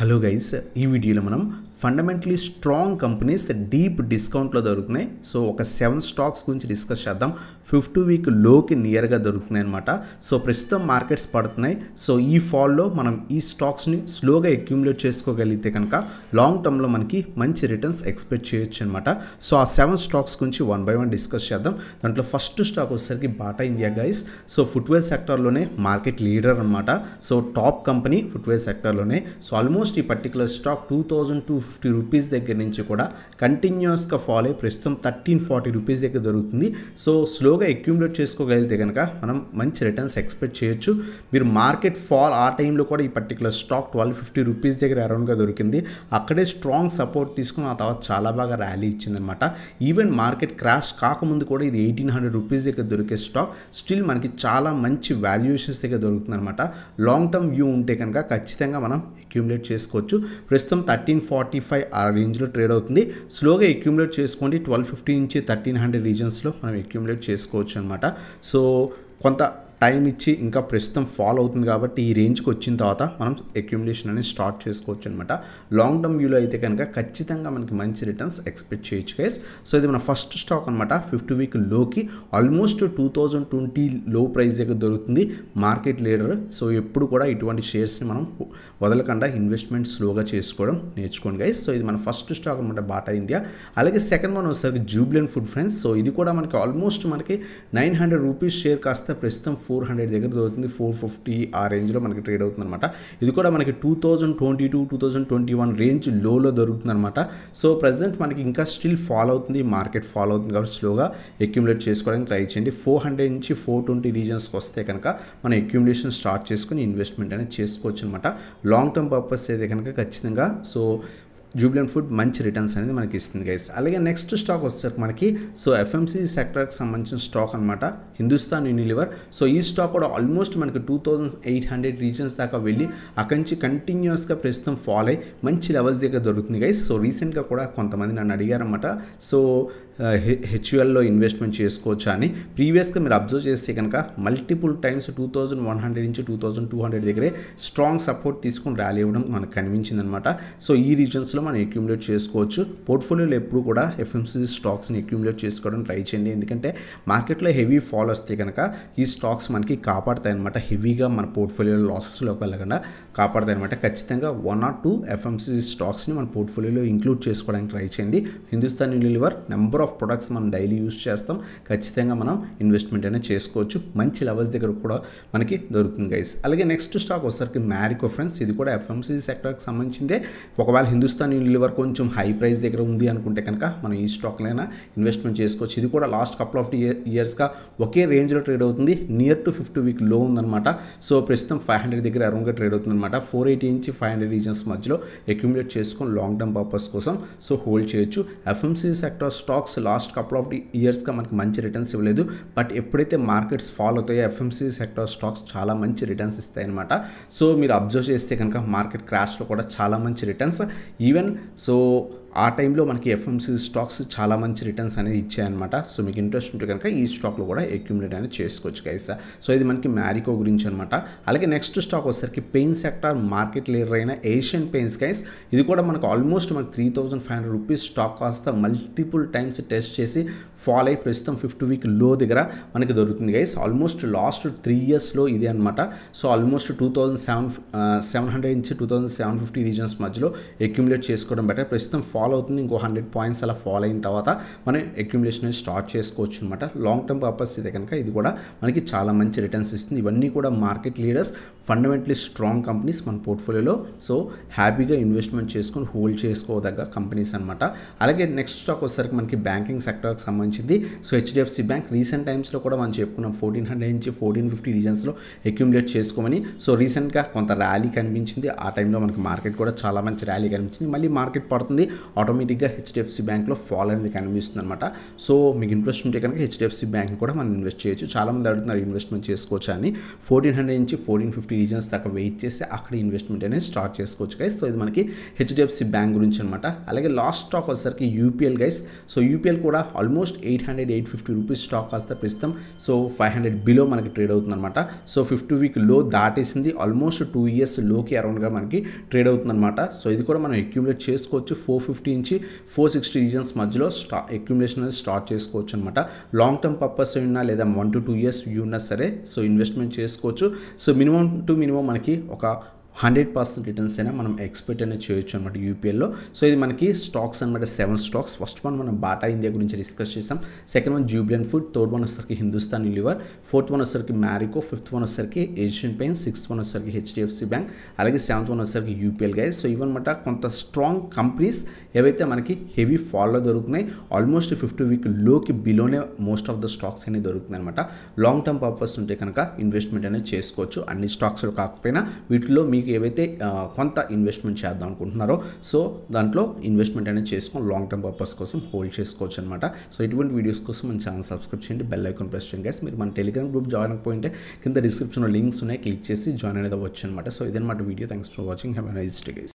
Hello guys, ఈ వీడియోలో మనం ఫండమెంటలీ స్ట్రాంగ్ కంపెనీస్ డీప్ డిస్కౌంట్లో దొరుకుతున్నాయి. సో ఒక 7 స్టాక్స్ గురించి డిస్కస్ చేద్దాం. 50 వీక్ లోకి నియర్గా దొరుకుతున్నాయి అనమాట. సో ప్రస్తుతం మార్కెట్స్ పడుతున్నాయి. సో ఈ ఫాల్లో మనం ఈ స్టాక్స్ని స్లోగా అక్యూములేట్ చేసుకోగలిగితే కనుక లాంగ్ టర్మ్లో మనకి మంచి రిటర్న్స్ ఎక్స్పెక్ట్ చేయొచ్చు అనమాట. సో ఆ 7 స్టాక్స్ గురించి వన్ బై వన్ డిస్కస్ చేద్దాం. దాంట్లో ఫస్ట్ స్టాక్ వచ్చేసరికి Bata India guys. So footwear సెక్టర్లోనే మార్కెట్ లీడర్ అనమాట. సో టాప్ కంపెనీ ఫుట్వేర్ సెక్టర్లోనే. సో ఆల్మోస్ట్ ఈ పర్టికులర్ స్టాక్ 2250 రూపీస్ దగ్గర నుంచి కూడా కంటిన్యూస్గా ఫాలో అయ్యి ప్రస్తుతం 1340 రూపీస్ దగ్గర దొరుకుతుంది. సో స్లోగా అక్యూములేట్ చేసుకోగలిగితే కనుక మనం మంచి రిటర్న్స్ ఎక్స్పెక్ట్ చేయొచ్చు. మీరు మార్కెట్ ఫాల్ ఆ టైంలో కూడా ఈ పర్టికులర్ స్టాక్ 1250 రూపీస్ దగ్గర అరౌండ్గా దొరికింది. అక్కడే స్ట్రాంగ్ సపోర్ట్ తీసుకుని ఆ తర్వాత చాలా బాగా ర్యాలీ ఇచ్చిందనమాట. ఈవెన్ మార్కెట్ క్రాష్ కాకముందు కూడా ఇది 1800 రూపీస్ దగ్గర దొరికే స్టాక్ స్టిల్ మనకి చాలా మంచి వాల్యుయేషన్స్ దగ్గర దొరుకుతుంది అనమాట. లాంగ్ టర్మ్ వ్యూ ఉంటే కనుక ఖచ్చితంగా మనం అక్యూములేట్ చేసుకోవచ్చు. ప్రస్తుతం 1345 ఆ రేంజ్లో ట్రేడ్ అవుతుంది. స్లోగా అక్యూములేట్ చేసుకోండి. 1250 నుంచి 1300 రీజన్స్లో మనం అక్యూములేట్ చేసుకోవచ్చు అనమాట. సో కొంత టైం ఇచ్చి ఇంకా ప్రస్తుతం ఫాలో అవుతుంది కాబట్టి ఈ రేంజ్కి వచ్చిన తర్వాత మనం అక్యూములేషన్ అనేది స్టార్ట్ చేసుకోవచ్చు అనమాట. లాంగ్ టర్మ్ వ్యూలో అయితే కనుక ఖచ్చితంగా మనకి మంచి రిటర్న్స్ ఎక్స్పెక్ట్ చేయొచ్చు గైస్. సో ఇది మన ఫస్ట్ స్టాక్ అనమాట. 50 వీక్ లోకి ఆల్మోస్ట్ 2020 లో ప్రైస్ దగ్గర దొరుకుతుంది. Market leader. సో ఎప్పుడు కూడా ఇటువంటి షేర్స్ని మనం వదలకుండా ఇన్వెస్ట్మెంట్ స్లోగా చేసుకోవడం నేర్చుకోండి గైస్. సో ఇది మన ఫస్ట్ స్టాక్ అనమాట, బాటా ఇండియా. అలాగే సెకండ్ వన్ వచ్చేసరికి జూబ్లెంట్ ఫుడ్ ఫ్రెండ్స్. సో ఇది కూడా మనకి ఆల్మోస్ట్ మనకి 900 రూపీస్ షేర్ కాస్త ప్రస్తుతం 400 దగ్గర దొరుకుతుంది. 450 ఆ రేంజ్లో మనకి ట్రేడ్ అవుతుంది అనమాట. ఇది కూడా మనకి 2022-2021 రేంజ్ లోలో దొరుకుతుంది అనమాట. సో ప్రజెంట్ మనకి ఇంకా స్టిల్ ఫాలో అవుతుంది, మార్కెట్ ఫాలో అవుతుంది కాబట్టి స్లోగా అక్యూములేట్ చేసుకోవడానికి ట్రై చేయండి. 400 నుంచి 420 రీజన్స్కి వస్తే కనుక మనం అక్యూములేషన్ స్టార్ట్ చేసుకుని ఇన్వెస్ట్మెంట్ అనేది చేసుకోవచ్చు అనమాట. లాంగ్ టర్మ్ పర్పస్ అయితే కనుక ఖచ్చితంగా సో జూబ్లెంట్ ఫుడ్ మంచి రిటర్న్స్ అనేది మనకి ఇస్తుంది గైస్. అలాగే నెక్స్ట్ స్టాక్ వచ్చేసరికి మనకి సో ఎఫ్ఎంసీజీ సెక్టర్కి సంబంధించిన స్టాక్ అనమాట, హిందుస్థాన్ యూనిలివర్. సో ఈ స్టాక్ కూడా ఆల్మోస్ట్ మనకి 2800 రీజన్స్ దాకా వెళ్ళి అక్కడి నుంచి కంటిన్యూస్గా ప్రస్తుతం ఫాలో అయ్యి మంచి లెవెల్స్ దగ్గర దొరుకుతుంది గైస్. సో రీసెంట్గా కూడా కొంతమంది నన్ను అడిగారన్నమాట, సో హెచ్యుఎల్లో ఇన్వెస్ట్మెంట్ చేసుకోవచ్చా అని. ప్రీవియస్గా మీరు అబ్జర్వ్ చేస్తే కనుక మల్టిపుల్ టైమ్స్ 2100 నుంచి 2200 దగ్గరే స్ట్రాంగ్ సపోర్ట్ తీసుకుని ర్యాలీ ఇవ్వడం మనకు కనిపించింది అనమాట. సో ఈ రీజన్స్లో మనం అక్యూములేట్ చేసుకోవచ్చు. పోర్ట్ఫోలియోలో ఎప్పుడు కూడా ఎఫ్ఎంసీజీ స్టాక్స్ని అక్యూములేట్ చేసుకోవడం ట్రై చేయండి. ఎందుకంటే మార్కెట్లో హెవీ ఫాల్ వస్తే కనుక ఈ స్టాక్స్ మనకి కాపాడతాయి అనమాట. హెవీగా మన పోర్ట్ఫోలియోలో లాసెస్లోకి వెళ్ళకుండా కాపాడతాయి అనమాట. ఖచ్చితంగా 1 or 2 ఎఫ్ఎంసీజీ స్టాక్స్ని మన పోర్ట్ఫోలియోలో ఇంక్లూడ్ చేసుకోవడానికి ట్రై చేయండి. Hindustan Unilever number of products మనం డైలీ యూజ్ చేస్తాం. ఖచ్చితంగా మనం ఇన్వెస్ట్మెంట్ అనేది చేసుకోవచ్చు. మంచి లెవెల్స్ దగ్గర కూడా మనకి దొరుకుతుంది గైస్. అలాగే నెక్స్ట్ స్టాక్ వచ్చేసరికి మ్యారికో ఫ్రెండ్స్. ఇది కూడా ఎఫ్ఎంసీజీ సెక్టర్కి సంబంధించిందే. ఒకవేళ హిందుస్థాన్ యూనిలివర్ కొంచెం హై ప్రైస్ దగ్గర ఉంది అనుకుంటే కనుక మనం ఈ స్టాక్లైనా ఇన్వెస్ట్మెంట్ చేసుకోవచ్చు. ఇది కూడా లాస్ట్ కపుల్ ఆఫ్ ఇయర్స్గా ఒకే రేంజ్లో ట్రేడ్ అవుతుంది. నియర్ టు 50 వీక్ లో ఉందన్నమాట. సో ప్రస్తుతం 500 దగ్గర అరౌండ్గా ట్రేడ్ అవుతుంది అనమాట. 480 నుంచి 500 రీజన్స్ మధ్యలో అక్యూములేట్ చేసుకొని లాంగ్ టర్మ్ పర్పస్ కోసం సో హోల్డ్ చేయొచ్చు. FMCG sector stocks last couple of ఇయర్స్గా మనకి మంచి రిటర్న్స్ ఇవ్వలేదు. బట్ ఎప్పుడైతే మార్కెట్స్ ఫాలో అవుతాయో ఎఫ్ఎంసీజీ సెక్టర్ స్టాక్స్ చాలా మంచి రిటర్న్స్ ఇస్తాయి అనమాట. సో మీరు అబ్జర్వ్ చేస్తే కనుక మార్కెట్ క్రాష్లో కూడా చాలా మంచి రిటర్న్స్ ఈవెన్ సో ఆ టైంలో మనకి ఎఫ్ఎంసీజీ స్టాక్స్ చాలా మంచి రిటర్న్స్ అనేది ఇచ్చాయన్నమాట. సో మీకు ఇంట్రెస్ట్ ఉంటే కనుక ఈ స్టాక్లో కూడా అక్యూములేట్ అనేది చేసుకోవచ్చు గైస్. సో ఇది మనకి మ్యారికో గురించి అనమాట. అలాగే నెక్స్ట్ స్టాక్ వచ్చేసరికి పెయిన్ సెక్టర్ మార్కెట్ లీడర్ అయిన ఏషియన్ పెయింట్స్ గైస్. ఇది కూడా మనకు ఆల్మోస్ట్ మనకి 3500 రూపీస్ స్టాక్ కాస్త మల్టిపుల్ టైమ్స్ టెస్ట్ చేసి ఫాల్ అయ్యి ప్రస్తుతం 50 వీక్ లో దగ్గర మనకి దొరుకుతుంది గైస్. ఆల్మోస్ట్ లాస్ట్ 3 ఇయర్స్లో ఇదే అనమాట. సో ఆల్మోస్ట్ 2700 నుంచి 2750 రీజన్స్ మధ్యలో అక్యూములేట్ చేసుకోవడం బెటర్. ప్రస్తుతం ఫాలో అవుతుంది. ఇంకో 100 పాయింట్స్ అలా ఫాలో అయిన తర్వాత మనం అక్యూములేషన్ స్టార్ట్ చేసుకోవచ్చు అనమాట. లాంగ్ టర్మ్ పర్పస్ అయితే కనుక ఇది కూడా మనకి చాలా మంచి రిటర్న్స్ ఇస్తుంది. ఇవన్నీ కూడా market leaders, fundamentally strong companies మన పోర్ట్ఫోలియోలో సో హ్యాపీగా ఇన్వెస్ట్మెంట్ చేసుకొని హోల్డ్ చేసుకోదగ్గ కంపెనీస్ అనమాట. అలాగే నెక్స్ట్ స్టాక్ వచ్చేసరికి మనకి బ్యాంకింగ్ సెక్టర్కి సంబంధించింది. సో హెచ్డిఎఫ్సి బ్యాంక్ రీసెంట్ టైమ్స్లో కూడా మనం చెప్పుకున్నాం 1400 నుంచి 1450 రీజన్స్లో అక్యూములేట్ చేసుకోమని. సో రీసెంట్గా కొంత ర్యాలీ కనిపించింది. ఆ టైంలో మనకి మార్కెట్ కూడా చాలా మంచి ర్యాలీ కనిపించింది. మళ్ళీ మార్కెట్ పడుతుంది. ఆటోమేటిక్గా హెచ్డిఎఫ్సి బ్యాంక్లో ఫాల్ అనేది కనిపిస్తుంది అనమాట. సో మీకు ఇంట్రెస్ట్ ఉంటే కనుక హెచ్డిఎఫ్సి బ్యాంక్ కూడా మనం ఇన్వెస్ట్ చేయొచ్చు. చాలామంది అడుగుతున్నారు ఇన్వెస్ట్మెంట్ చేసుకోవచ్చు అని. 1400 నుంచి 1450 రీజన్స్ దాకా వెయిట్ చేసి అక్కడ ఇన్వెస్ట్మెంట్ అనేది స్టార్ట్ చేసుకోవచ్చు గైస్. సో ఇది మనకి హెచ్డిఎఫ్సి బ్యాంక్ గురించి అనమాట. అలాగే లాస్ట్ స్టాక్ వచ్చేసరికి యూపీఎల్ గైస్. సో యూపీఎల్ కూడా ఆల్మోస్ట్ 800-850 రూపీస్ స్టాక్ కాస్త ప్రస్తుతం సో 500 బిలో మనకి ట్రేడ్ అవుతుంది అనమాట. సో 50 వీక్ లో దాటేసింది. ఆల్మోస్ట్ 2 ఇయర్స్ లోకి అరౌండ్గా మనకి ట్రేడ్ అవుతుంది అనమాట. సో ఇది కూడా మనం అక్యూములేట్ చేసుకోవచ్చు. 450 నుంచి 460 రీజన్స్ మధ్యలో అక్యూములేషన్ అనేది స్టార్ట్ చేసుకోవచ్చు అనమాట. లాంగ్ టర్మ్ పర్పస్ ఉన్నా లేదా 1 to 2 ఇయర్స్ వ్యూ ఉన్నా సరే సో ఇన్వెస్ట్మెంట్ చేసుకోవచ్చు. సో మినిమం టు మినిమం మనకి ఒక 100% రిటర్న్స్ అయినా మనం ఎక్స్పెక్ట్ అనేది చేయొచ్చు అనమాట యూపీఎల్లో. సో ఇది మనకి స్టాక్స్ అనమాట, 7 స్టాక్స్. ఫస్ట్ వన్ మనం బాటా ఇండియా గురించి డిస్కస్ చేసాం. Second one Jubilant food, third one వచ్చేసరికి హిందుస్థాన్ యూనిలివర్, ఫోర్త్ వన్ వచ్చేసరికి మ్యారికో, ఫిఫ్త్ వన్ వచ్చేసరికి ఏషియన్ పెయింట్స్, సిక్స్త్ వన్ వచ్చేసరికి హెచ్డిఎఫ్సి బ్యాంక్, అలాగే సెవెంత్ వన్ వచ్చేసరికి యూపీఎల్ గైస్. సో ఇవన్నమాట కొంత స్ట్రాంగ్ కంపెనీస్ ఏవైతే మనకి హెవీ ఫాల్లో దొరుకుతున్నాయి. ఆల్మోస్ట్ 50 వీక్ లోకి బిలోనే మోస్ట్ ఆఫ్ ద స్టాక్స్ అనేవి దొరుకుతున్నాయి అనమాట. లాంగ్ టర్మ్ పర్పస్ ఉంటే కనుక ఇన్వెస్ట్మెంట్ అనేది చేసుకోవచ్చు. అన్ని స్టాక్స్ కాకపోయినా వీటిలో మీకు ఏవైతే కొంత ఇన్వెస్ట్మెంట్ చేద్దాం అనుకుంటున్నారో సో దాంట్లో ఇన్వెస్ట్మెంట్ అనేది చేసుకొని లాంగ్ టర్మ్ పర్పస్ కోసం హోల్డ్ చేసుకోవచ్చు అనమాట. సో ఇటువంటి వీడియోస్ కోసం మన ఛానల్ సబ్స్క్రైబ్ చేయండి, బెల్ ఐకాన్ ప్రెస్ చేయండి గైస్. మీరు మన టెలిగ్రామ్ గ్రూప్ జాయిన్ అయిపోయింటే కింద డిస్క్రిప్షన్లో లింక్స్ ఉన్నాయి, క్లిక్ చేసి జాయిన్ అనేది అవ్వచ్చు అనమాట. సో ఇదన్నమాట video. Thanks for watching. Have a nice day guys.